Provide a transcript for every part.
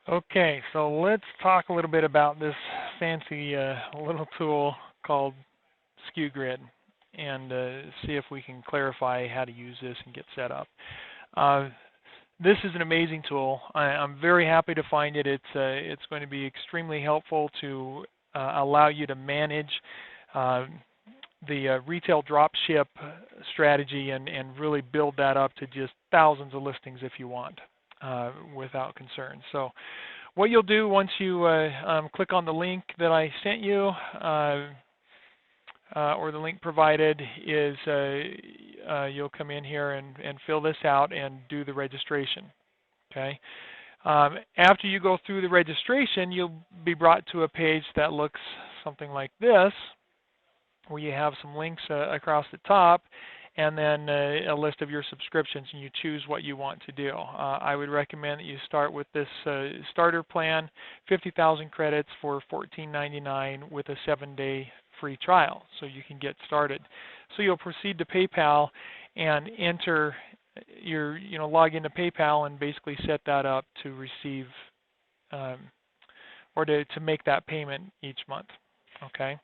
Okay, so let's talk a little bit about this fancy little tool called SkuGrid and see if we can clarify how to use this and get set up. Uh, this is an amazing tool. I'm very happy to find it. It's going to be extremely helpful to allow you to manage uh, the retail dropship strategy and really build that up to just thousands of listings if you want without concern. So what you'll do once you click on the link that I sent you or the link provided is you'll come in here and fill this out and do the registration. Okay. After you go through the registration, you'll be brought to a page that looks something like this, where you have some links across the top and then a list of your subscriptions, and you choose what you want to do. I would recommend that you start with this starter plan, 50,000 credits for $14.99 with a 7-day free trial, so you can get started. So you'll proceed to PayPal and enter your, log into PayPal and basically set that up to receive or to make that payment each month. Okay.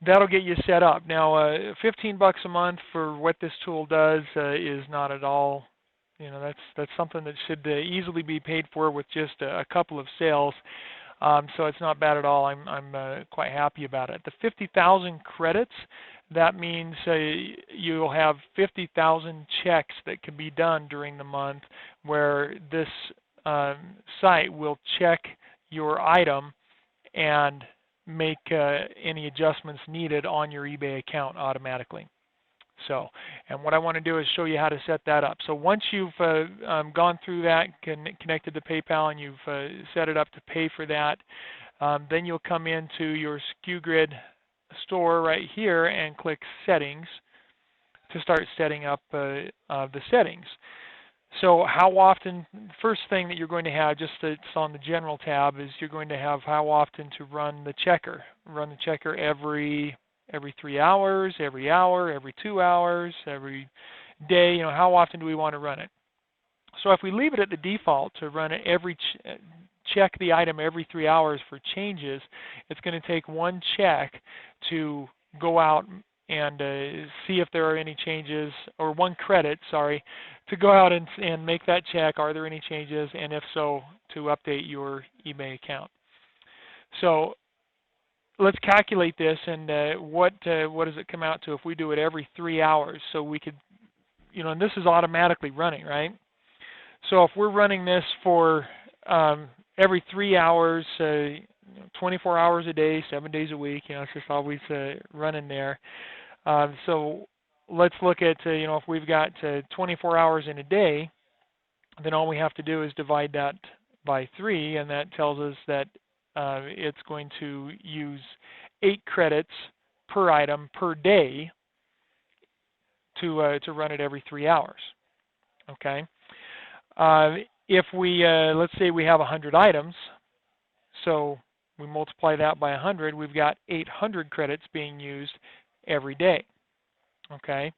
That'll get you set up. Now, 15 bucks a month for what this tool does is not at all, that's something that should easily be paid for with just a couple of sales. So it's not bad at all. I'm quite happy about it. The 50,000 credits, that means you'll have 50,000 checks that can be done during the month, where this site will check your item and make any adjustments needed on your eBay account automatically. So, and what I want to do is show you how to set that up. So once you've gone through that, connected to PayPal, and you've set it up to pay for that, then you'll come into your SkuGrid store right here and click Settings to start setting up the settings. So how often, first thing that you're going to have, just it's on the General tab, is you're going to have how often to run the checker. Run the checker every 3 hours, every hour, every 2 hours, every day. How often do we want to run it? So if we leave it at the default to run it check the item every 3 hours for changes, it's going to take one check to go out and see if there are any changes, or one credit, sorry, to go out and make that check. Are there any changes? And if so, to update your eBay account. So let's calculate this, and what does it come out to if we do it every 3 hours? So we could, and this is automatically running, right? So if we're running this for every 3 hours, 24 hours a day, 7 days a week, it's just always running there. So let's look at, if we've got 24 hours in a day, then all we have to do is divide that by 3, and that tells us that it's going to use 8 credits per item per day to run it every 3 hours. Okay. If we let's say we have 100 items, so we multiply that by 100, we've got 800 credits being used every day. Okay.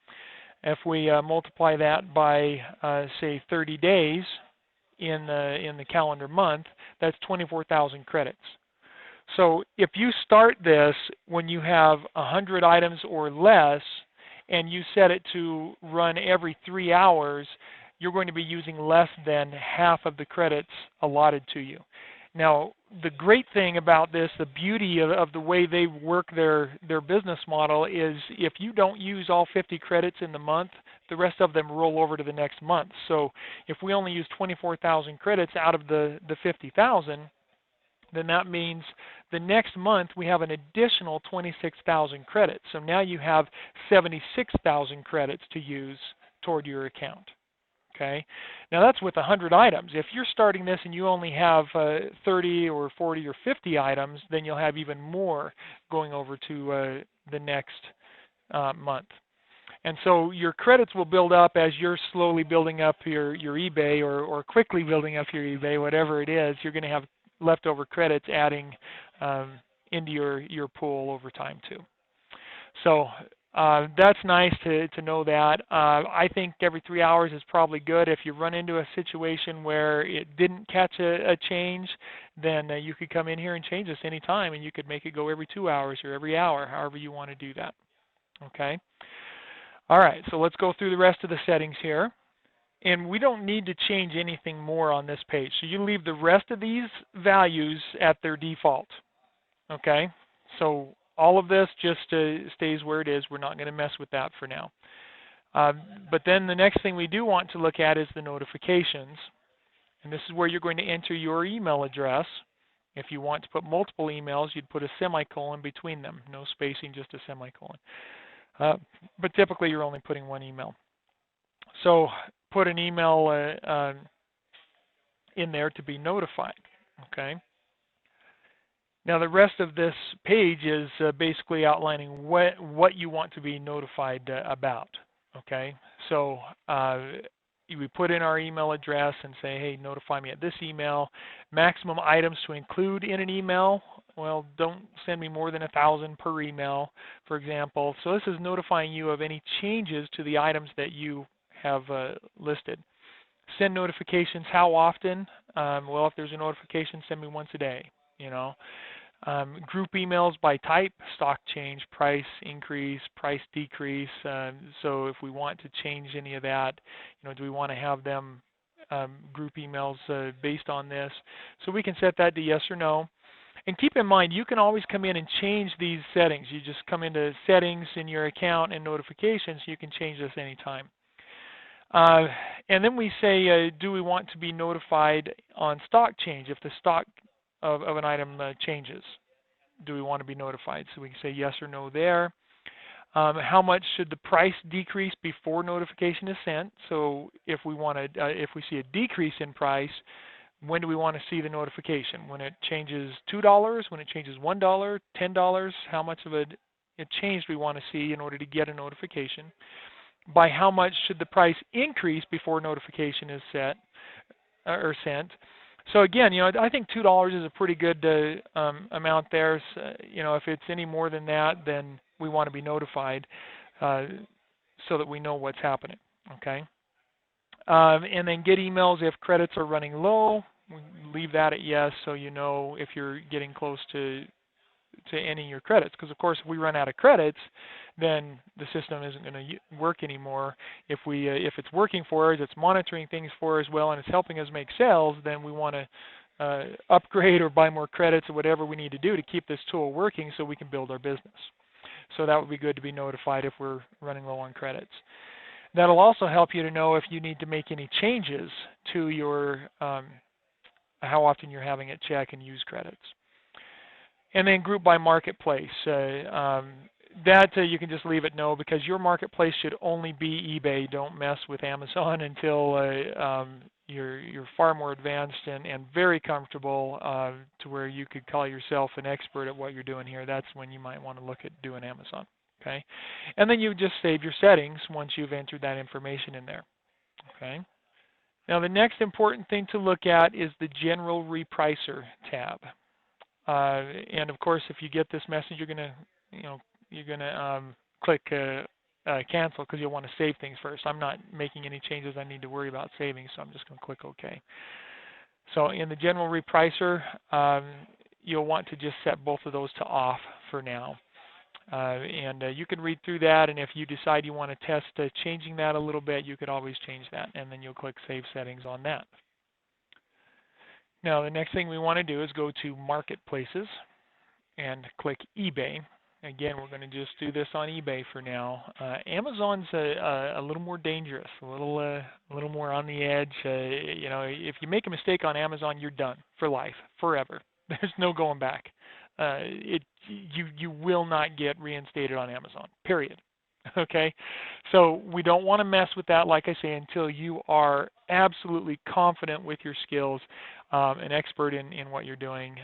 If we multiply that by say 30 days in the calendar month, that's 24,000 credits. So if you start this when you have 100 items or less, and you set it to run every 3 hours, you're going to be using less than half of the credits allotted to you. Now, the great thing about this, the beauty of the way they work their business model, is if you don't use all 50 credits in the month, the rest of them roll over to the next month. So if we only use 24,000 credits out of the 50,000, then that means the next month we have an additional 26,000 credits. So now you have 76,000 credits to use toward your account. Okay. Now that's with 100 items. If you're starting this and you only have 30 or 40 or 50 items, then you'll have even more going over to the next month. And so your credits will build up as you're slowly building up your eBay, or quickly building up your eBay, whatever it is. You're going to have leftover credits adding into your pool over time too. So That's nice to know that. I think every 3 hours is probably good. If you run into a situation where it didn't catch a change, then you could come in here and change this anytime, and you could make it go every 2 hours or every hour, however you want to do that. Okay. All right, so let's go through the rest of the settings here. And we don't need to change anything more on this page. So you leave the rest of these values at their default. Okay, so all of this just stays where it is. We're not going to mess with that for now. But then the next thing we do want to look at is the notifications. And this is where you're going to enter your email address. If you want to put multiple emails, you'd put a semicolon between them. No spacing, just a semicolon. But typically you're only putting one email. So put an email in there to be notified. Okay. Now the rest of this page is basically outlining what you want to be notified about. Okay, so we put in our email address and say, hey, notify me at this email. Maximum items to include in an email. Well, don't send me more than 1,000 per email, for example. So this is notifying you of any changes to the items that you have listed. Send notifications. How often? Well, if there's a notification, send me once a day. You know, group emails by type: stock change, price increase, price decrease. So if we want to change any of that, you know, do we want to have them group emails based on this? So we can set that to yes or no. And keep in mind, you can always come in and change these settings. You just come into settings in your account and notifications. You can change this anytime. And then we say, do we want to be notified on stock change if the stock of an item changes? Do we want to be notified? So we can say yes or no there. How much should the price decrease before notification is sent? So if we want to, if we see a decrease in price, when do we want to see the notification? When it changes $2, when it changes $1, $10, how much of a change do we want to see in order to get a notification? By how much should the price increase before notification is set or sent? So again, you know, I think $2 is a pretty good amount there. So, you know, if it's any more than that, then we want to be notified so that we know what's happening. Okay. And then get emails if credits are running low. We leave that at yes, so you know if you're getting close to ending your credits. Because of course, if we run out of credits, then the system isn't going to work anymore. If it's working for us, it's monitoring things for us well, and it's helping us make sales, then we want to upgrade or buy more credits or whatever we need to do to keep this tool working so we can build our business. So that would be good to be notified if we're running low on credits. That'll also help you to know if you need to make any changes to your how often you're having it check and use credits. And then group by marketplace. That you can just leave it no, because your marketplace should only be eBay. Don't mess with Amazon until you're far more advanced and very comfortable to where you could call yourself an expert at what you're doing here. That's when you might want to look at doing Amazon. Okay, and then you just save your settings once you've entered that information in there. Okay. Now the next important thing to look at is the General Repricer tab. And of course, if you get this message, you're gonna click cancel, because you'll want to save things first. I'm not making any changes I need to worry about saving, so I'm just going to click OK. So in the General Repricer, you'll want to just set both of those to off for now. And you can read through that, and if you decide you want to test changing that a little bit, you could always change that, and then you'll click Save Settings on that. Now the next thing we want to do is go to Marketplaces and click eBay. Again, we're going to just do this on eBay for now. Amazon's a little more dangerous, a little more on the edge. You know, if you make a mistake on Amazon, you're done for life, forever. There's no going back. You will not get reinstated on Amazon, period. Okay, so we don't want to mess with that, like I say, until you are absolutely confident with your skills, an expert in what you're doing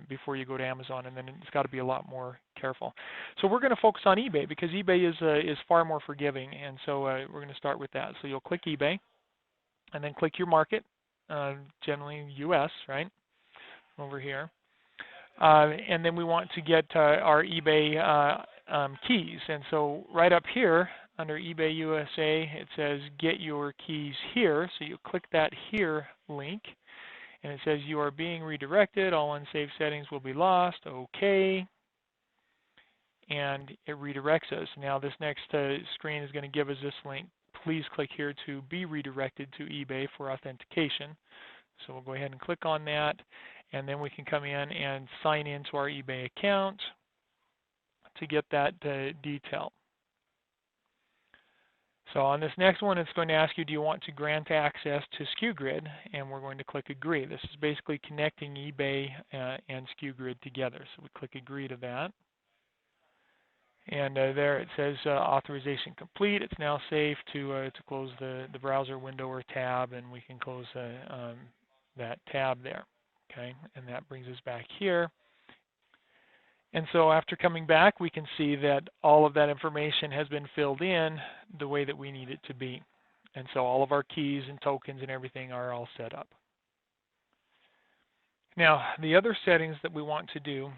before you go to Amazon, and then it's got to be a lot more careful. So we're going to focus on eBay, because eBay is far more forgiving, and so we're going to start with that. So you'll click eBay, and then click your market, generally US, right, over here. And then we want to get our eBay keys. And so right up here under eBay USA, it says get your keys here. So you click that here link, and it says you are being redirected. All unsaved settings will be lost. Okay. And it redirects us. Now this next screen is going to give us this link. Please click here to be redirected to eBay for authentication. So we'll go ahead and click on that, and then we can come in and sign into our eBay account to get that detail. So on this next one, it's going to ask you, do you want to grant access to SkuGrid? And we're going to click agree. This is basically connecting eBay and SkuGrid together. So we click agree to that. And there it says authorization complete. It's now safe to close the browser window or tab, and we can close that tab there. Okay, and that brings us back here. And so after coming back, we can see that all of that information has been filled in the way that we need it to be. And so all of our keys and tokens and everything are all set up. Now, the other settings that we want to do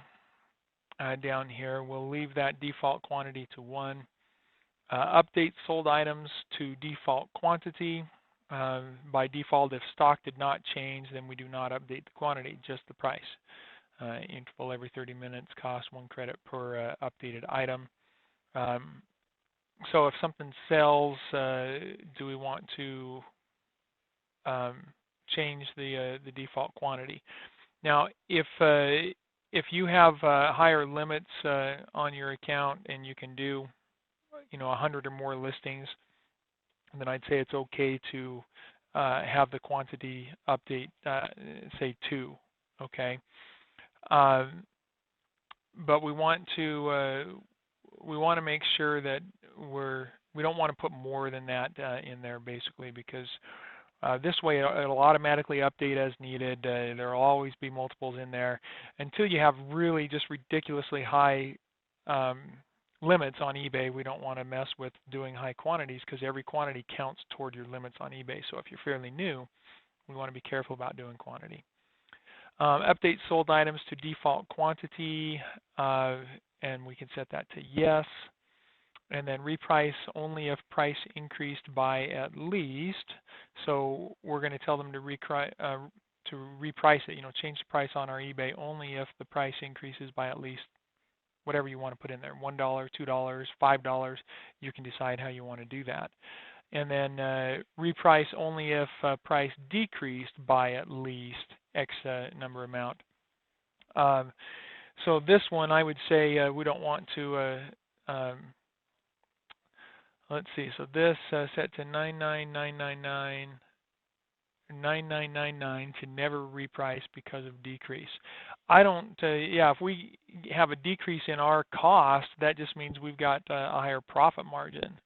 down here, we'll leave that default quantity to 1. Update sold items to default quantity. By default, if stock did not change, then we do not update the quantity, just the price. Interval every 30 minutes, cost 1 credit per updated item. So if something sells, do we want to change the default quantity? Now, if you have higher limits on your account and you can do, 100 or more listings, then I'd say it's okay to have the quantity update, say 2. Okay. But we want to make sure that we don't want to put more than that in there, basically, because this way it'll automatically update as needed. There will always be multiples in there until you have really just ridiculously high limits on eBay. We don't want to mess with doing high quantities because every quantity counts toward your limits on eBay. So if you're fairly new, we want to be careful about doing quantity. Update sold items to default quantity, and we can set that to yes. And then reprice only if price increased by at least. So we're going to tell them to reprice it, change the price on our eBay only if the price increases by at least whatever you want to put in there, $1, $2, $5. You can decide how you want to do that. And then reprice only if price decreased by at least X number amount. So this one, I would say we don't want to, let's see, so this set to 99999, 9999 to never reprice because of decrease. I don't, if we have a decrease in our cost, that just means we've got a higher profit margin.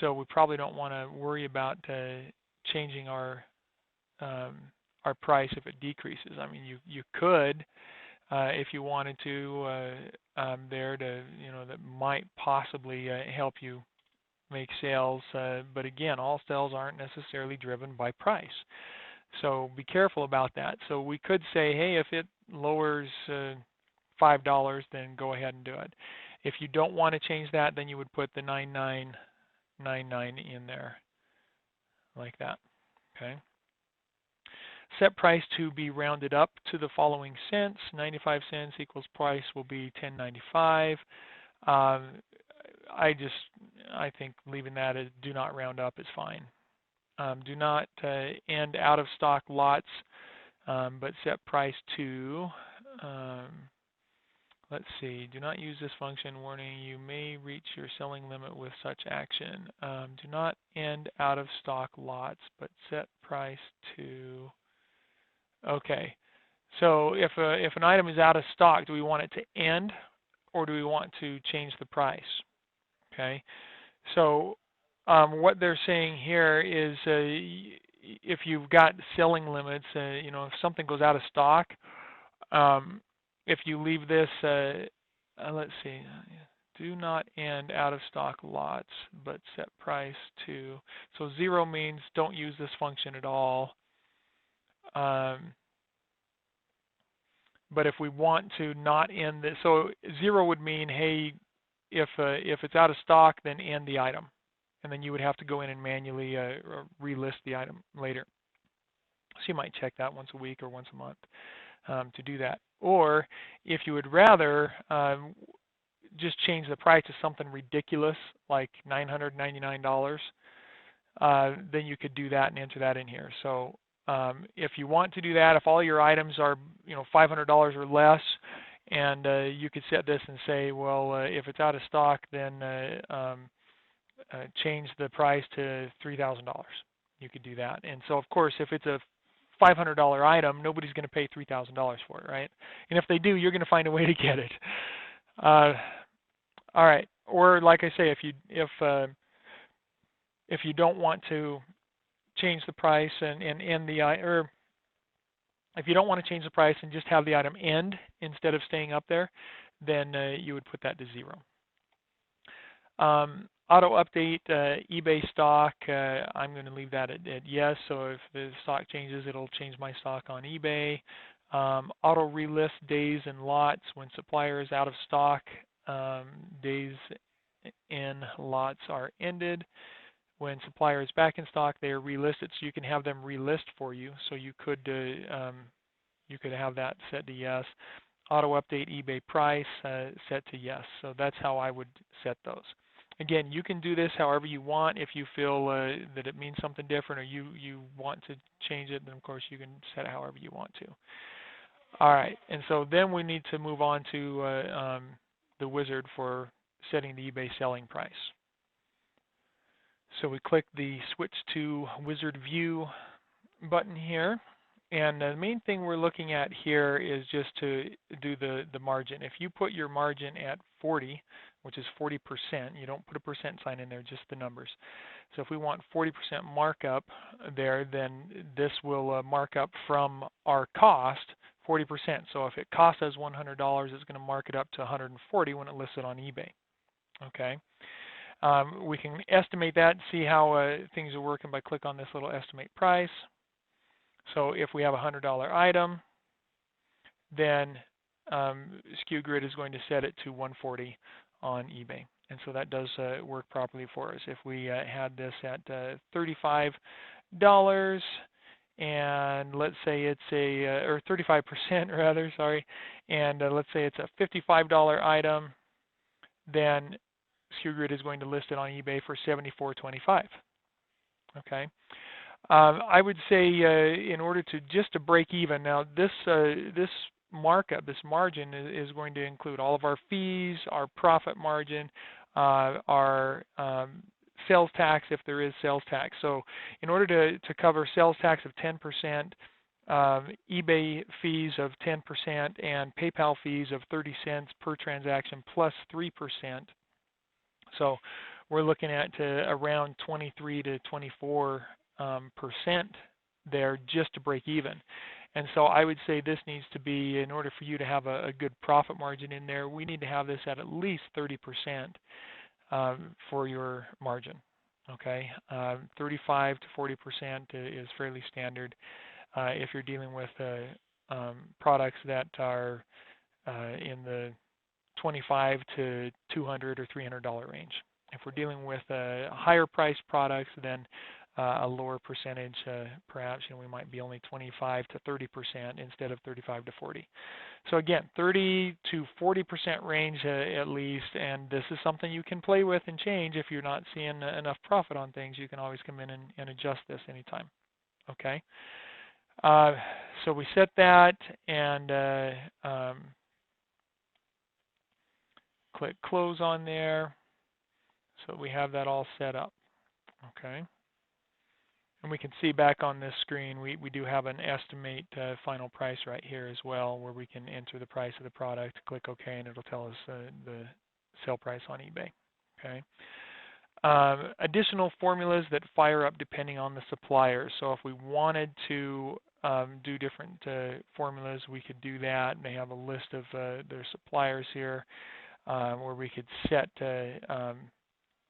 So we probably don't want to worry about changing our price if it decreases. I mean, you could, if you wanted to, there to, that might possibly help you make sales. But again, all sales aren't necessarily driven by price. So be careful about that. So we could say, hey, if it lowers $5, then go ahead and do it. If you don't want to change that, then you would put the 9999 in there like that. Okay. Set price to be rounded up to the following cents. 95 cents equals price will be $10.95. I think leaving that as do not round up is fine. Do not end out of stock lots, but set price to, let's see, do not use this function. Warning, you may reach your selling limit with such action. Do not end out of stock lots, but set price to, okay. So if an item is out of stock, do we want it to end or do we want to change the price? Okay. So what they're saying here is if you've got selling limits, if something goes out of stock, if you leave this, let's see, do not end out of stock lots, but set price to, so 0 means don't use this function at all. But if we want to not end this, so 0 would mean, hey, if it's out of stock, then end the item, and then you would have to go in and manually relist the item later. So you might check that once a week or once a month to do that. Or if you would rather just change the price to something ridiculous like $999, then you could do that and enter that in here. So if you want to do that, if all your items are $500 or less, and you could set this and say, well, if it's out of stock, then change the price to $3,000. You could do that. And so, of course, if it's a $500 item, nobody's going to pay $3,000 for it, right? And if they do, you're going to find a way to get it. All right. Or like I say, if you don't want to change the price and end the or if you don't want to change the price and just have the item end instead of staying up there, then you would put that to 0. Auto update eBay stock, I'm going to leave that at yes. So if the stock changes, it'll change my stock on eBay. Auto relist days and lots when supplier is out of stock, days in lots are ended. When supplier is back in stock, they are relisted, so you can have them relist for you. So you could have that set to yes. Auto update eBay price set to yes. So that's how I would set those. Again, you can do this however you want. If you feel that it means something different or you want to change it, then of course you can set it however you want to. All right, and so then we need to move on to the wizard for setting the eBay selling price. So we click the Switch to Wizard View button here. And the main thing we're looking at here is just to do the margin. If you put your margin at 40, which is 40%, you don't put a percent sign in there, just the numbers. So if we want 40% markup there, then this will mark up from our cost 40%. So if it costs us $100, it's going to mark it up to 140 when it lists it on eBay. Okay. We can estimate that and see how things are working by click on this little estimate price. So if we have a $100 item, then SkuGrid is going to set it to 140 on eBay. And so that does work properly for us. If we had this at $35, and let's say it's or 35% rather, sorry, and let's say it's a $55 item, then SkuGrid is going to list it on eBay for $74.25. Okay. I would say in order to just to break even, now this markup, this margin is going to include all of our fees, our profit margin, our sales tax if there is sales tax. So in order to cover sales tax of 10%, eBay fees of 10%, and PayPal fees of 30 cents per transaction plus 3%. So we're looking at around 23 to 24% there just to break even. And so I would say this needs to be, in order for you to have a good profit margin in there, we need to have this at least 30% for your margin. Okay, 35 to 40% is fairly standard if you're dealing with products that are in the $25 to $200 or $300 range. If we're dealing with higher priced products, then a lower percentage, perhaps we might be only 25 to 30% instead of 35 to 40. So again, 30 to 40% range at least, and this is something you can play with and change. If you're not seeing enough profit on things, you can always come in and adjust this anytime. Okay. So we set that and click close on there. So we have that all set up. Okay. And we can see back on this screen, we do have an estimate final price right here as well, where we can enter the price of the product, click OK, and it'll tell us the sale price on eBay. Okay. Additional formulas that fire up depending on the supplier. So if we wanted to do different formulas, we could do that. And they have a list of their suppliers here where we could set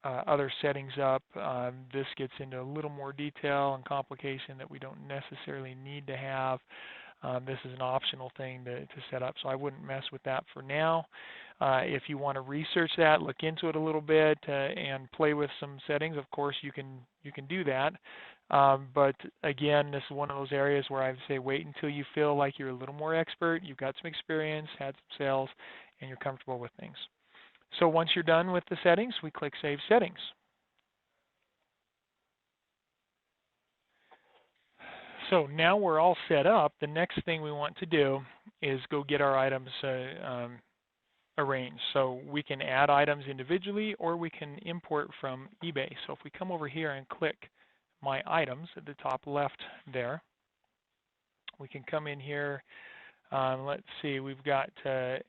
other settings up. This gets into a little more detail and complication that we don't necessarily need to have. This is an optional thing to set up, so I wouldn't mess with that for now. If you want to research that, look into it a little bit, and play with some settings, of course you can do that. But again, this is one of those areas where I would say wait until you feel like you're a little more expert, you've got some experience, had some sales, and you're comfortable with things. So once you're done with the settings, we click Save Settings. So now we're all set up. The next thing we want to do is go get our items arranged. So we can add items individually, or we can import from eBay. So if we come over here and click My Items at the top left there, we can come in here. Let's see, we've got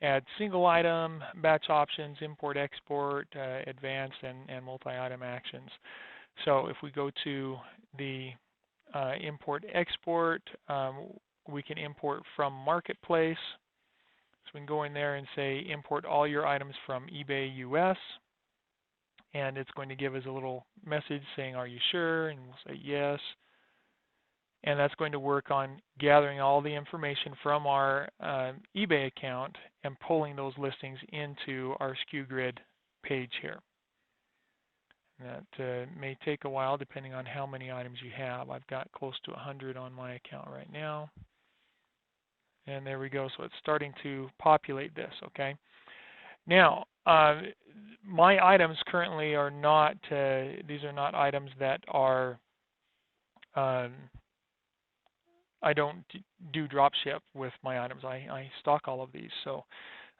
add single item, batch options, import, export, advanced, and multi-item actions. So if we go to the import, export, we can import from Marketplace. So we can go in there and say import all your items from eBay US, and it's going to give us a little message saying, are you sure? And we'll say yes. And that's going to work on gathering all the information from our eBay account and pulling those listings into our SkuGrid page here. That may take a while depending on how many items you have. I've got close to 100 on my account right now. And there we go. So it's starting to populate this, okay? Now, my items currently are not, these are not items that are, I don't do drop ship with my items. I stock all of these. So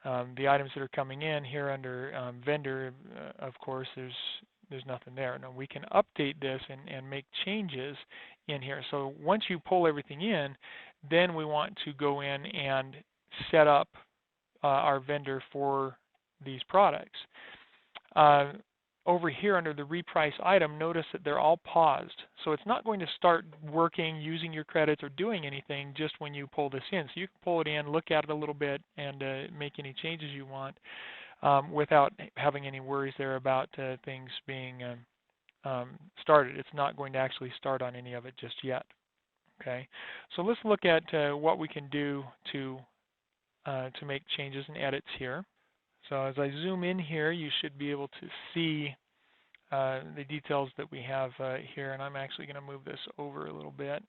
the items that are coming in here under vendor, of course, there's nothing there. Now we can update this and make changes in here. So once you pull everything in, then we want to go in and set up our vendor for these products. Over here under the reprice item, notice that they're all paused. So it's not going to start working, using your credits, or doing anything just when you pull this in. So you can pull it in, look at it a little bit, and make any changes you want without having any worries there about things being started. It's not going to actually start on any of it just yet. Okay, so let's look at what we can do to make changes and edits here. So as I zoom in here, you should be able to see the details that we have here, and I'm actually going to move this over a little bit.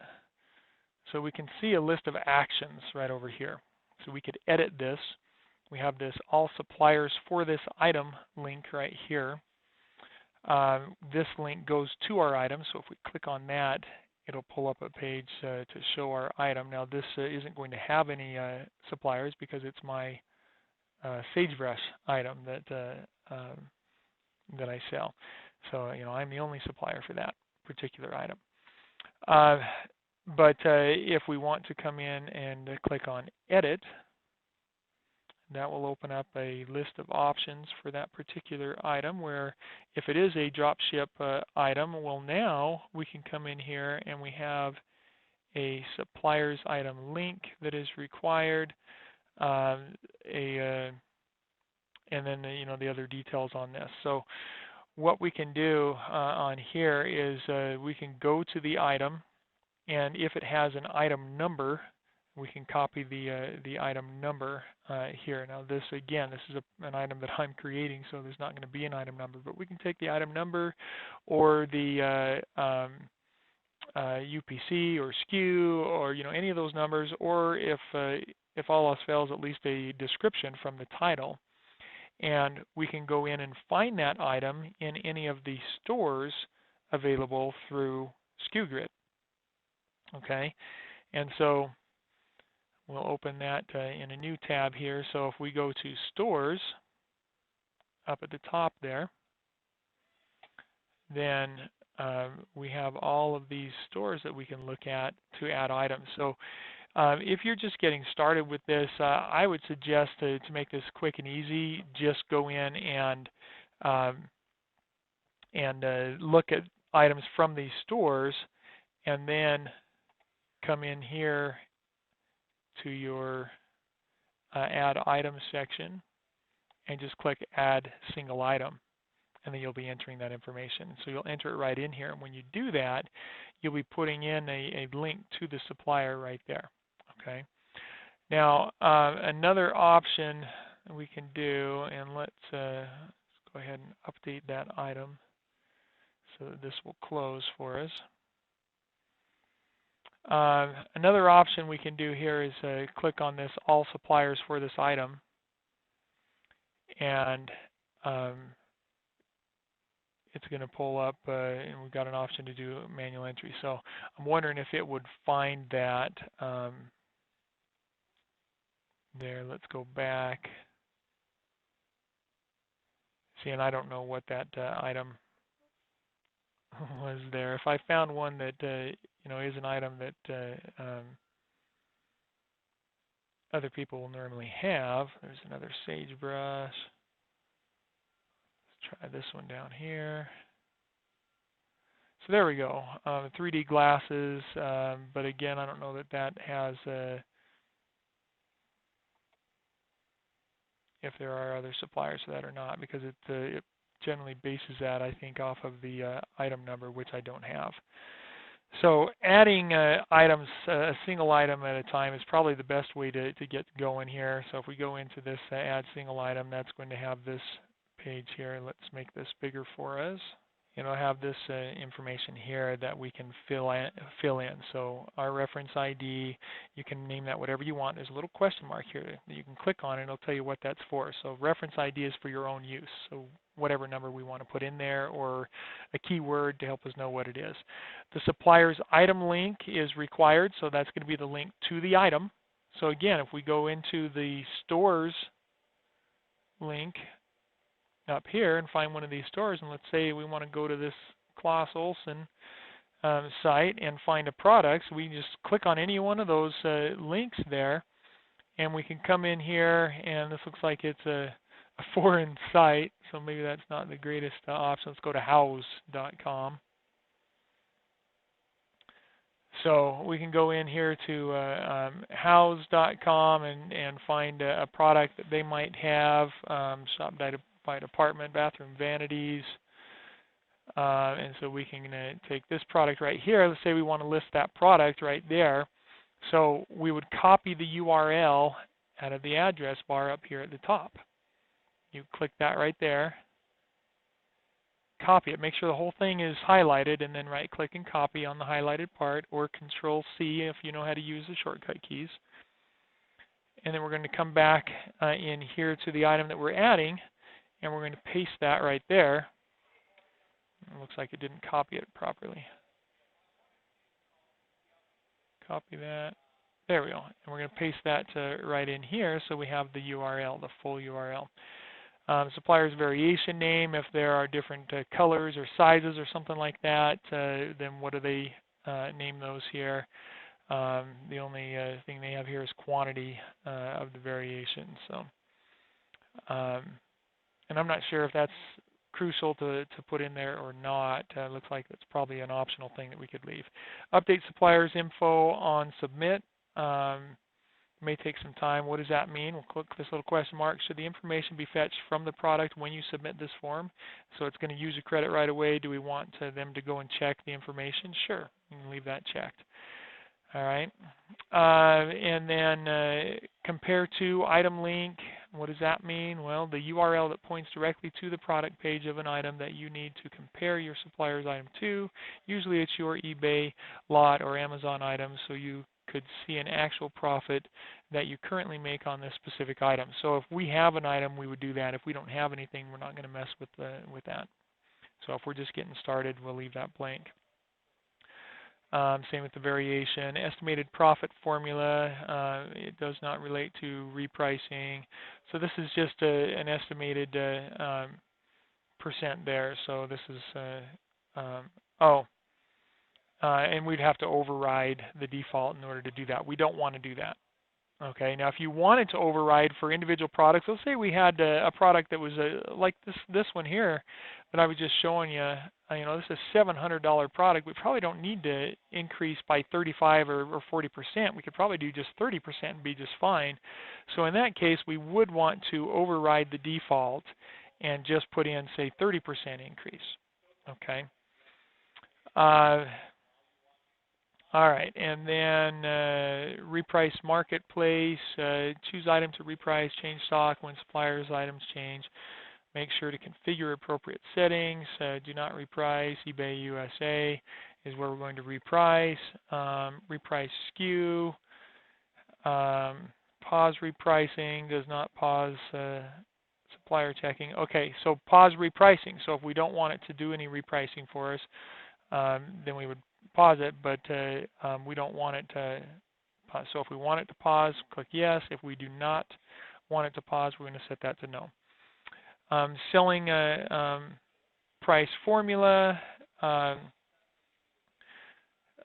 So we can see a list of actions right over here. So we could edit this. We have this all suppliers for this item link right here. This link goes to our item, so if we click on that, it'll pull up a page to show our item. Now this isn't going to have any suppliers because it's my sagebrush item that I sell. So I'm the only supplier for that particular item. But if we want to come in and click on Edit, that will open up a list of options for that particular item, where if it is a drop ship item, well, now we can come in here and we have a supplier's item link that is required, and then the other details on this. So what we can do on here is we can go to the item, and if it has an item number, we can copy the item number here. Now this, again, this is an item that I'm creating, so there's not going to be an item number, but we can take the item number or the UPC or SKU or any of those numbers, or if all else fails, at least a description from the title. And we can go in and find that item in any of the stores available through SkuGrid. Okay, and so we'll open that in a new tab here. So if we go to Stores up at the top there, then we have all of these stores that we can look at to add items. So if you're just getting started with this, I would suggest to make this quick and easy, just go in and look at items from these stores, and then come in here to your Add Items section and just click Add Single Item, and then you'll be entering that information. So you'll enter it right in here, and when you do that, you'll be putting in a link to the supplier right there. Okay. Now, another option we can do, and let's go ahead and update that item so that this will close for us. Another option we can do here is click on this all suppliers for this item, and it's going to pull up, and we've got an option to do manual entry. So I'm wondering if it would find that there. Let's go back. See, and I don't know what that item was there. If I found one that is an item that other people will normally have, there's another sagebrush. Let's try this one down here. So there we go. 3D glasses, but again, I don't know that that has if there are other suppliers for that or not, because it generally bases that, I think, off of the item number, which I don't have. So adding items, a single item at a time, is probably the best way to get going here. So if we go into this add single item, that's going to have this page here. Let's make this bigger for us. I have this information here that we can fill in. So our reference ID, you can name that whatever you want. There's a little question mark here that you can click on, and it'll tell you what that's for. So reference ID is for your own use. So whatever number we want to put in there, or a keyword to help us know what it is. The supplier's item link is required, so that's going to be the link to the item. So again, if we go into the stores link up here and find one of these stores, and let's say we want to go to this Claes Olson site and find a product, so we just click on any one of those links there, and we can come in here, and this looks like it's a foreign site, so maybe that's not the greatest option. Let's go to house.com. So we can go in here to house.com and find a product that they might have, shop by department, bathroom vanities, and so we can take this product right here. Let's say we want to list that product right there. So we would copy the URL out of the address bar up here at the top. You click that right there, copy it, make sure the whole thing is highlighted, and then right-click and copy on the highlighted part, or Control-C if you know how to use the shortcut keys. And then we're going to come back in here to the item that we're adding, and we're going to paste that right there. It looks like it didn't copy it properly. Copy that. There we go. And we're going to paste that right in here so we have the URL, the full URL. Supplier's variation name, if there are different colors or sizes or something like that, then what do they name those here? The only thing they have here is quantity of the variation. So, and I'm not sure if that's crucial to put in there or not. Looks like that's probably an optional thing that we could leave. Update supplier's info on submit. May take some time. What does that mean? We'll click this little question mark. Should the information be fetched from the product when you submit this form? So it's going to use a credit right away. Do we want them to go and check the information? Sure, you can leave that checked. All right. And then compare to item link. What does that mean? Well, the URL that points directly to the product page of an item that you need to compare your supplier's item to. Usually it's your eBay lot or Amazon item, so you could see an actual profit that you currently make on this specific item. So if we have an item, we would do that. If we don't have anything, we're not going to mess with that. So if we're just getting started, we'll leave that blank. Same with the variation. Estimated profit formula, it does not relate to repricing. So this is just an estimated percent there. So this is, and we'd have to override the default in order to do that. We don't want to do that. Okay, now if you wanted to override for individual products, let's say we had a product that was like this one here that I was just showing you. This is a $700 product. We probably don't need to increase by 35 or 40%. We could probably do just 30% and be just fine. So in that case, we would want to override the default and just put in, say, 30% increase. Okay. All right, and then reprice marketplace, choose item to reprice, change stock when suppliers' items change. Make sure to configure appropriate settings. Do not reprice. eBay USA is where we're going to reprice. Reprice SKU. Pause repricing. Does not pause supplier checking. Okay, so pause repricing. So if we don't want it to do any repricing for us, then we would pause it, but we don't want it to pause. So if we want it to pause, click yes. If we do not want it to pause, we're going to set that to no. Selling price formula.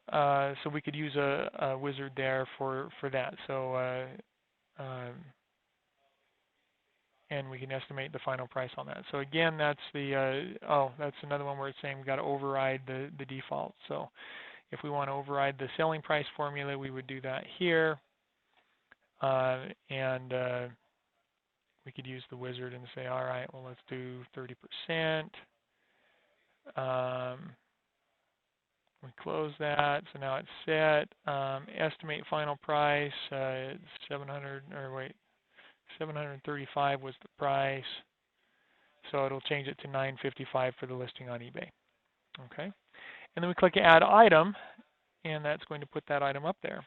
So we could use a wizard there for that. So and we can estimate the final price on that. So again, that's the that's another one where it's saying we've got to override the default. So if we want to override the selling price formula, we would do that here, and we could use the wizard and say, all right, well, let's do 30%. We close that, so now it's set. Estimate final price, it's 735 was the price. So it'll change it to 955 for the listing on eBay. Okay, and then we click Add Item, and that's going to put that item up there.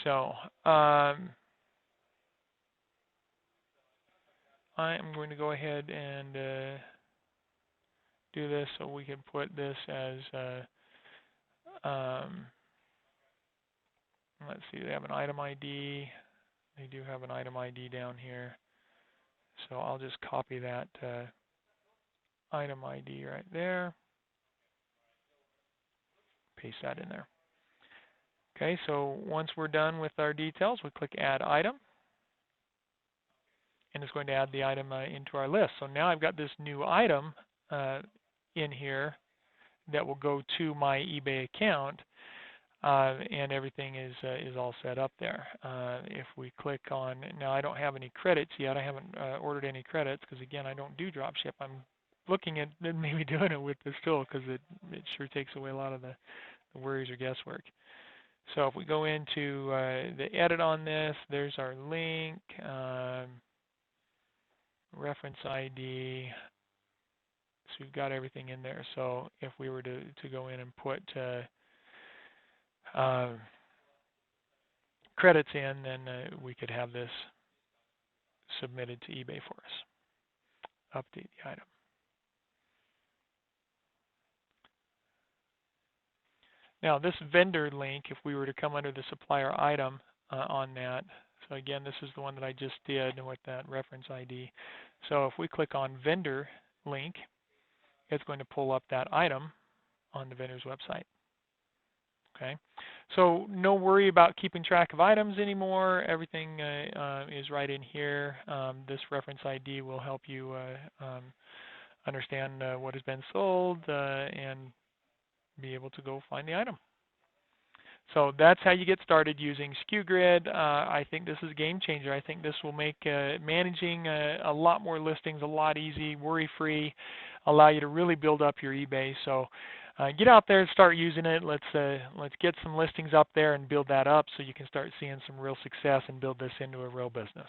So I am going to go ahead and do this, so we can put this as let's see, they have an item ID. They do have an item ID down here, so I'll just copy that item ID right there, paste that in there. Okay, so once we're done with our details, we click Add Item, and it's going to add the item into our list. So now I've got this new item in here that will go to my eBay account, and everything is all set up there. If we click on, now I don't have any credits yet. I haven't ordered any credits because, again, I don't do dropship. I'm looking at maybe doing it with this tool because it sure takes away a lot of the worries or guesswork. So if we go into the edit on this, there's our link, reference ID. So we've got everything in there. So if we were to go in and put credits in, then we could have this submitted to eBay for us. Update the item. Now this vendor link, if we were to come under the supplier item on that, so again, this is the one that I just did with that reference ID. So if we click on vendor link, it's going to pull up that item on the vendor's website. Okay, so no worry about keeping track of items anymore. Everything is right in here. This reference ID will help you understand what has been sold and be able to go find the item. So that's how you get started using SkuGrid. I think this is a game changer. I think this will make managing a lot more listings a lot easy, worry-free, allow you to really build up your eBay. So get out there and start using it. Let's get some listings up there and build that up so you can start seeing some real success and build this into a real business.